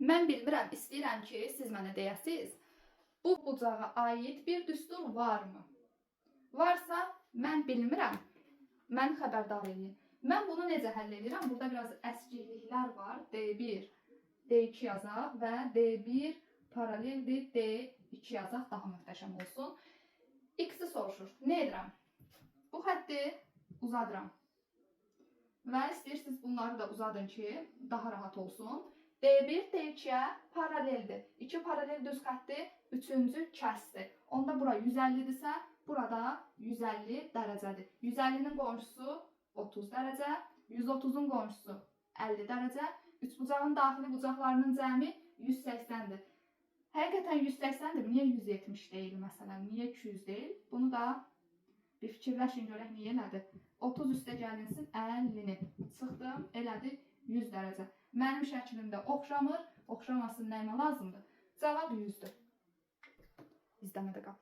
Mən bilmirəm, istəyirəm ki, siz mənə deyəsiniz, bu bucağa aid bir düstur varmı? Varsa, mən bilmirəm, məni xəbərdar edin. Mən bunu necə həll edirəm? Burada biraz əskikliklər var. D1, D2 yazaq və D1 paraleldir, D2 yazaq, daha möhtəşəm olsun. X-i soruşur. Nə edirəm? Bu xətti uzadıram. Və istəyirsiniz bunları da uzadın ki, daha rahat olsun. D1 D2-yə paraleldir. 2 paralel düz xətti, üçüncü kəsdir. Onda bura 150-dirsə, burada 150 dərəcədir. 150-nin qonşusu 30 dərəcə, 130-un qonşusu 50 dərəcə, üçbucağın daxili bucaqlarının cəmi 180-dir. Həqiqətən 180-dir, niyə 170 deyil məsələn, niyə 200 deyil? Bunu da bir fikirləşin görək niyə elədir. 30 üstə gəlinsin 50-ni. Çıxdım, elədi 100 dərəcə. Mənim şəklimdə oxşamır, oxşamasın nəyimə lazımdır? Cavab 100-dür. İzləmədə qal.